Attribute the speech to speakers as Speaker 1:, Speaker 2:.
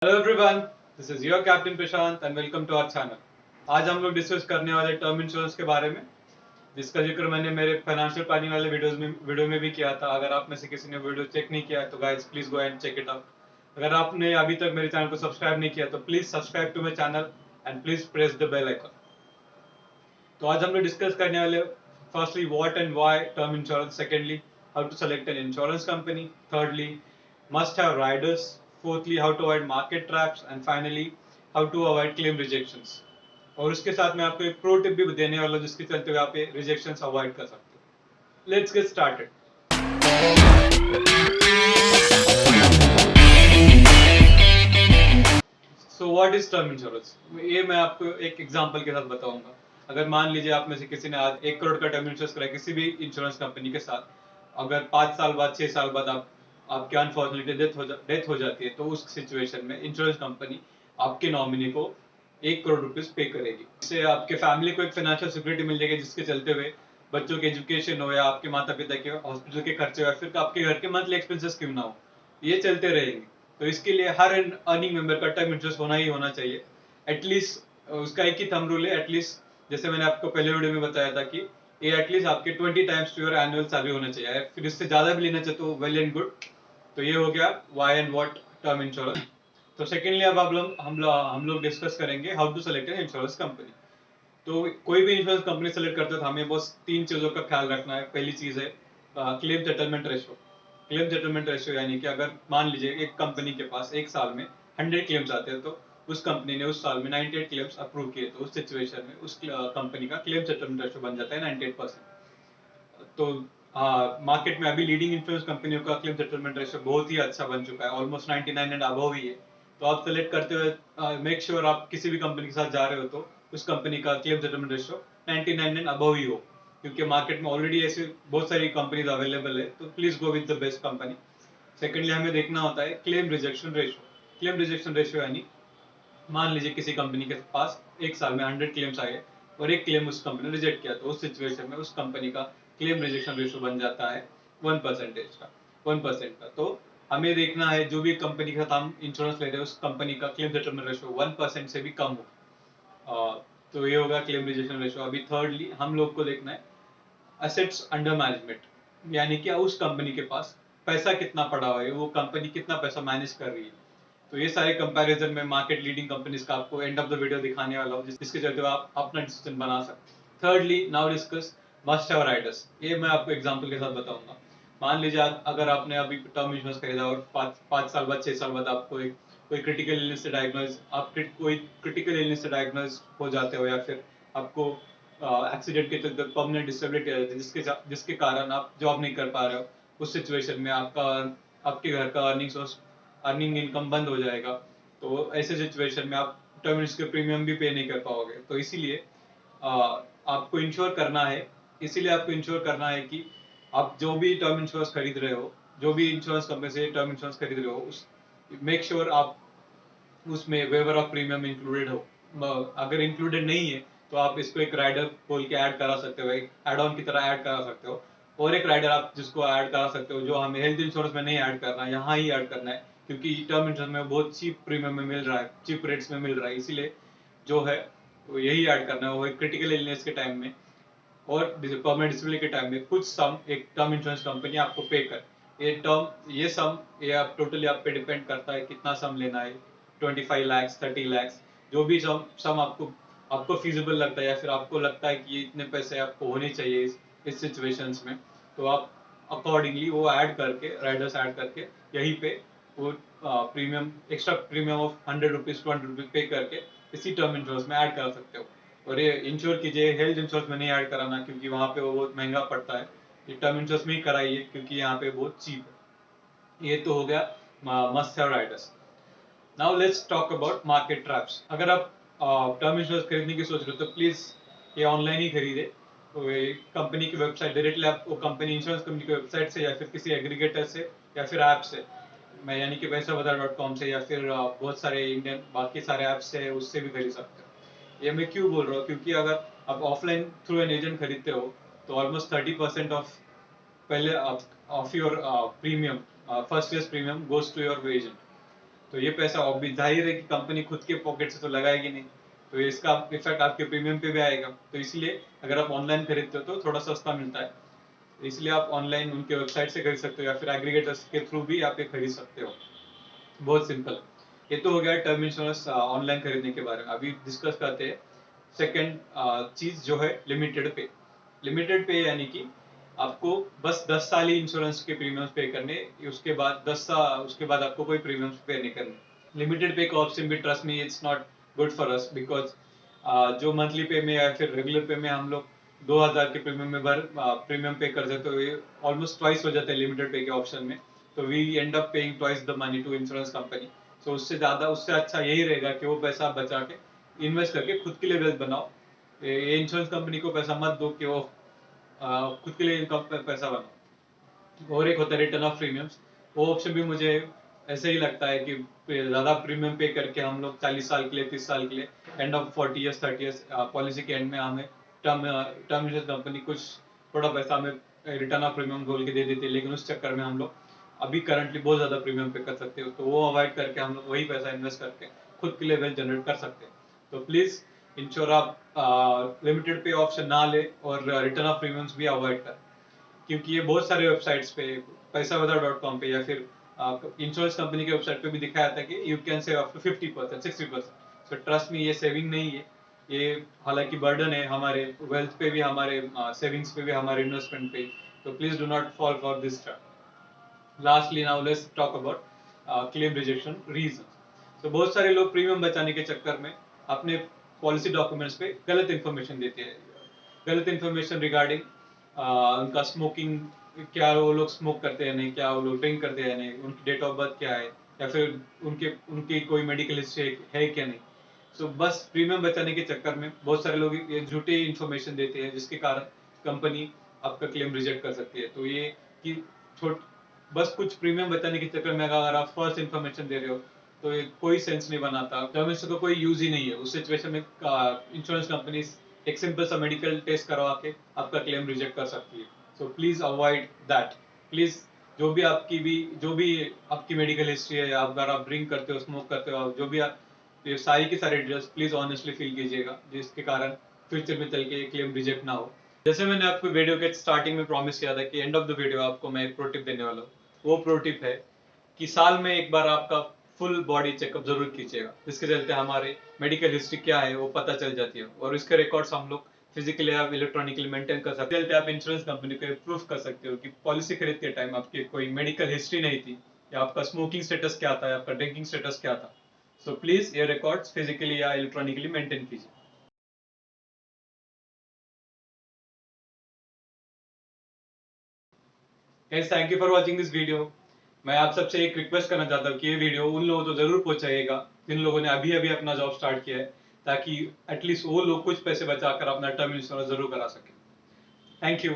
Speaker 1: Hello everyone, this is your captain Prashant and welcome to our channel. आज हम लोग discuss करने वाले टर्म इंश्योरेंस के बारे में, जिसका जिक्र मैंने मेरे फाइनेंशियल प्लानिंग वाले वीडियो में भी किया था। अगर आप में से किसी ने वीडियो चेक नहीं किया है तो guys please go and check it out. अगर आपने अभी तक मेरे चैनल को सब्सक्राइब नहीं किया तो please subscribe to my channel and please press the bell icon. तो आज हम लोग डिस्कस करने वाले, firstly what and why term insurance, secondly how to select an insurance company, thirdly must have riders, fourthly how to avoid market traps, and finally how to avoid claim rejections। और उसके साथ मैं आपको एक pro tip भी देने वाला हूँ जिसके चलते हुए आप रिजेक्शंस अवॉइड कर सकते हो। Let's get started. So what is term insurance, ये मैं आपको एक एग्जांपल के साथ बताऊंगा। अगर मान लीजिए आप में से किसी ने आज 1 करोड़ का टर्म इंश्योरेंस कराया किसी भी इंश्योरेंस कंपनी के साथ, अगर 5 साल बाद 6 साल बाद आपके अनफॉर्चुनेटली डेथ हो जाती है तो उस सिचुएशन में इंश्योरेंस कंपनी आपके नॉमिनी को 1 करोड़ रुपीज पे करेगी। इससे आपके फैमिली को एक फाइनेंशियल सिक्योरिटी मिल जाएगी, जिसके चलते हुए बच्चों के एजुकेशन हो या आपके माता पिता के हॉस्पिटल के खर्चे हो या फिर आपके घर के मंथली एक्सपेंसेस क्यों ना हो, ये चलते रहेंगे। तो इसके लिए हर अर्निंग मेंबर का टर्म इंश्योरेंस होना ही होना चाहिए। एटलीस्ट उसका एक ही थंब रूल है, एटलीस्ट जैसे मैंने आपको पहले वीडियो में बताया था कि ये एटलीस्ट आपके 20 times to your annual salary होना चाहिए। फिर इससे ज्यादा भी लेना चाहिए तो वेल एंड गुड। तो ये हो गया why and what term insurance. तो सेकेंडली अब हम लोग डिस्कस करेंगे how to select an insurance company. तो कोई भी इंश्योरेंस कंपनी सेलेक्ट करते हो तो हमें बस 3 चीजों का ख्याल रखना है। पहली चीज है claim settlement ratio. Claim settlement ratio यानी कि अगर मान लीजिए एक कंपनी के पास एक साल में 100 क्लेम्स आते हैं तो उस कंपनी ने उस साल में 98 क्लेम्स अप्रूव किए तो उस सिचुएशन में उस कंपनी का क्लेम सेटलमेंट रेशियो बन जाता है 98%। तो मार्केट में अभी लीडिंग इंश्योरेंस कंपनियों का क्लेम सेटलमेंट रेशियो बहुत ही अच्छा बन चुका है, ऑलमोस्ट 99 एंड अबव ही है। तो आप सेलेक्ट करते हुए मेक श्योर आप किसी भी कंपनी के साथ जा रहे हो तो उस कंपनी का claim settlement ratio 99 and above ही हो, क्योंकि मार्केट में ऑलरेडी ऐसी बहुत सारी कंपनीज अवेलेबल है। तो please go with the best company. Secondly हमें देखना होता है claim rejection ratio. Claim rejection ratio यानी मान लीजिए किसी कंपनी के पास एक साल में 100 क्लेम्स आए और एक क्लेम उस कंपनी ने रिजेक्ट किया तो उस सिचुएशन में उस कंपनी का क्लेम रिजेक्शन रेशियो बन जाता है 1% का। तो हमें देखना है जो भी कंपनी के साथ हम इंश्योरेंस ले रहे हैं उस कंपनी का क्लेम सेटलमेंट रेशियो 1% से भी कम हो। तो ये होगा क्लेम रिजेक्शन रेशियो। अभी थर्डली हम लोग को देखना है असेट्स अंडर मैनेजमेंट, यानी कि उस कंपनी के पास पैसा कितना पड़ा हुआ है, वो कंपनी कितना पैसा मैनेज कर रही है। तो ये सारे कंपैरिजन में मार्केट लीडिंग कंपनीज का आपको एंड ऑफ द वीडियो दिखाने वाला हूँ, जिसके चलते आप अपना डिसीजन बना सकते हैं। Thirdly now discuss must have Riders. ये मैं आपको एग्जांपल के साथ बताऊंगा। मान लीजिए अगर आपने अभी टर्म इंश्योरेंस खरीदा और पाँच साल बाद 6 साल बाद आपको एक कोई क्रिटिकल इलनेस से डायग्नोज कोई क्रिटिकल इलनेस से डायग्नोज हो जाते हो या फिर आपको एक्सीडेंट के चलते परमानेंट डिसेबिलिटी आ जाती है, जिसके कारण आप जॉब नहीं कर पा रहे हो। उस सिचुएशन में आपके घर का अर्निंग इनकम बंद हो जाएगा। तो ऐसे सिचुएशन में आप टर्म इंश्योरेंस के प्रीमियम भी पे नहीं कर पाओगे। तो इसीलिए आपको इंश्योर करना है। इसीलिए आपको इंश्योर करना है कि आप जो भी टर्म इंश्योरेंस खरीद रहे हो, जो भी इंश्योरेंस कंपनी से टर्म इंश्योरेंस खरीद रहे हो, उस मेक श्योर आप उसमें वेवर ऑफ प्रीमियम इंक्लूडेड हो। अगर इंक्लूडेड नहीं है तो आप इसको एक राइडर खोल के ऐड करा सकते हो, एक एड ऑन की तरह ऐड करा सकते हो। और एक राइडर आप जिसको ऐड करा सकते हो जो हमें हेल्थ इंश्योरेंस में नहीं ऐड करना, यहाँ ही ऐड करना है, क्योंकि टर्म इंश्योरेंस में बहुत चीप प्रीमियम में मिल रहा है, चीप रेट्स में मिल रहा है। इसीलिए जो है वो यही ऐड करना है। वो एक क्रिटिकल इलनेस के टाइम में और परमानेंट डिसेबिलिटी के टाइम में कुछ सम एक टर्म इंश्योरेंस कंपनी आपको पे कर, ये सम ये आप टोटली आप पे डिपेंड करता है कितना सम लेना है, 25 लाख 30 लाख, जो भी सम आपको फीजिबल लगता है या फिर आपको लगता है कि इतने पैसे आपको होने चाहिए इस सिचुएशंस में, तो आप अकॉर्डिंगली वो ऐड करके राइडर्स ऐड करके यहीं पे वो premium extra premium of 100 rupees 200 rupees पे करके इसी टर्म इंश्योरेंस में ऐड कर सकते हो। और ये इंश्योर कीजिए, हेल्थ इंश्योरेंस में नहीं ऐड कराना क्योंकि वहाँ पे वो बहुत महंगा पड़ता है। ये टर्म इंश्योरेंस में ही कराइए क्योंकि यहाँ पे बहुत चीप है। ये तो हो गया must have Riders. Now let's talk about market traps. अगर आप टर्म इंश्योरेंस खरीदने की सोच रहे हो तो प्लीज ये ऑनलाइन ही खरीदे। तो कंपनी की वेबसाइट डायरेक्टली आप वो कंपनी इंश्योरेंस कंपनी की वेबसाइट से या फिर किसी एग्रीगेटर से या फिर ऐप से, मैं यानी कि पैसाबाजार.com से या फिर बहुत सारे इंडियन बाकी सारे ऐप्स से उससे भी खरीद सकते हो। ये मैं क्यों बोल रहा हूँ, क्योंकि अगर आप ऑफलाइन थ्रू एन एजेंट खरीदते हो तो ऑलमोस्ट 30% ऑफ पहले of your premium, first year premium goes to your agent. तो ये पैसा ऑब्वियस जाहिर है कि कंपनी खुद के पॉकेट से तो लगाएगी नहीं, तो इसका इफेक्ट आपके प्रीमियम पे भी आएगा। तो इसलिए अगर आप ऑनलाइन खरीदते हो तो थोड़ा सस्ता मिलता है, इसलिए आप ऑनलाइन उनके वेबसाइट से खरीद सकते हो या फिर एग्रीगेटर्स के थ्रू भी आप ये खरीद सकते हो। बहुत सिंपल। ये तो हो गया टर्म इंश्योरेंस ऑनलाइन खरीदने के बारे में। अभी डिस्कस करते हैं सेकंड चीज जो है लिमिटेड पे। लिमिटेड पे यानी कि आपको बस 10 साल ही इंश्योरेंस के प्रीमियम्स पे करने, उसके बाद उसके बाद आपको कोई प्रीमियम्स पे नहीं करने। लिमिटेड पे का ऑप्शन भी trust me it's not good for us, because जो मंथली पे में या फिर रेगुलर पे में हम लोग 2000 के प्रीमियम पे कर देते, तो ये ऑलमोस्ट ट्वाइस हो जाता है लिमिटेड पे के ऑप्शन में। तो we end up paying twice the money to insurance company. तो उससे अच्छा यही रहेगा कि वो पैसा आप बचा के इन्वेस्ट करके खुद के लिए वेल्थ बनाओ। ये इंश्योरेंस कंपनी को पैसा मत दो कि वो खुद के लिए इनकम पैसा बनाओ। और एक होता है रिटर्न ऑफ प्रीमियम्स, वो ऑप्शन भी मुझे ऐसे ही लगता है कि ज्यादा प्रीमियम पे करके हम लोग 40 साल के लिए 30 साल के लिए end of 40 years 30 years policy के एंड में हमें टर्म टर्म इंश्योरेंस कंपनी कुछ थोड़ा पैसा हमें रिटर्न ऑफ प्रीमियम बोल के दे देती है, लेकिन उस चक्कर में हम लोग अभी करंटली बहुत ज्यादा प्रीमियम पे कर सकते हो, तो वो अवॉइड करके हम लोग वही पैसा इन्वेस्ट करके खुद के लिए वेल्थ जनरेट कर सकते हैं। तो प्लीज इंश्योर आप लिमिटेड पे ऑप्शन ना ले और रिटर्न ऑफ प्रीमियम्स भी अवॉइड कर, क्योंकि ये बहुत सारे वेबसाइट्स पे पैसावदा.com पे या फिर इंश्योरेंस कंपनी के वेबसाइट पे भी दिखाया था कि you can save up to 50% 60%। So trust me, ये सेविंग नहीं है, ये हालांकि बर्डन है हमारे वेल्थ पे भी, हमारे सेविंग्स पे भी, हमारे इन्वेस्टमेंट पे। तो please do not fall for this trap. Lastly, now let's talk about claim rejection reasons. तो बहुत सारे लोग प्रीमियम बचाने के चक्कर में अपने पॉलिसी डॉक्यूमेंट्स पे गलत इन्फॉर्मेशन देते हैं। गलत इन्फॉर्मेशन रिगार्डिंग उनका स्मोकिंग, क्या वो लोग स्मोक करते हैं नहीं, क्या वो लोग ड्रिंक करते हैं नहीं, उनकी डेट ऑफ बर्थ क्या है, या फिर उनकी कोई मेडिकल हिस्ट्री है क्या नहीं। सो बस प्रीमियम बचाने के चक्कर में बहुत सारे लोग ये झूठी इन्फॉर्मेशन देते हैं, जिसके कारण कंपनी आपका क्लेम रिजेक्ट कर सकती है। तो ये कि छोट बस कुछ प्रीमियम बचाने के चक्कर में अगर आप फर्स्ट इन्फॉर्मेशन दे रहे हो तो ये कोई सेंस नहीं बनाता, टर्म का कोई यूज ही नहीं है। उस सिचुएशन में इंश्योरेंस कंपनी एक सिंपल सा मेडिकल टेस्ट करवा के आपका क्लेम रिजेक्ट कर सकती है। So please avoid that. Please जो भी आपकी मेडिकल हिस्ट्री है, अगर आप ड्रिंक करते हो, स्मोक करते हो, जो भी आप, ये सारी की सारी डिटेल्स प्लीज ऑनेस्टली फिल कीजिएगा, जिसके कारण फ्यूचर में चल के क्लेम रिजेक्ट ना हो। जैसे मैंने आपको वीडियो के स्टार्टिंग में प्रॉमिस किया था कि एंड ऑफ द वीडियो आपको मैं एक प्रो टिप देने वाला हूँ। वो प्रो टिप है कि साल में एक बार आपका फुल बॉडी चेकअप जरूर कीजिएगा, जिसके चलते हमारे मेडिकल हिस्ट्री क्या है वो पता चल जाती है, और इसके रिकॉर्ड्स हम लोग फिजिकली या इलेक्ट्रॉनिकली मेंटेन कर सकते हैं। आप इंश्योरेंस कंपनी को प्रूफ कर सकते हो कि पॉलिसी खरीदते टाइम आपकी कोई मेडिकल हिस्ट्री नहीं थी, या आपका स्मोकिंग स्टेटस क्या था, या आपका ड्रिंकिंग स्टेटस क्या था। सो प्लीज ये रिकॉर्ड्स फिजिकली या इलेक्ट्रॉनिकली मेंटेन कीजिए। Guys, thank you for watching this video. मैं आप सबसे एक रिक्वेस्ट करना चाहता हूँ कि ये वीडियो उन लोगों को जरूर पहुंचाइएगा जिन लोगों ने अभी अभी अपना जॉब स्टार्ट किया है, ताकि एटलीस्ट वो लोग कुछ पैसे बचाकर अपना टर्म इंश्योरेंस जरूर करा सके। Thank you.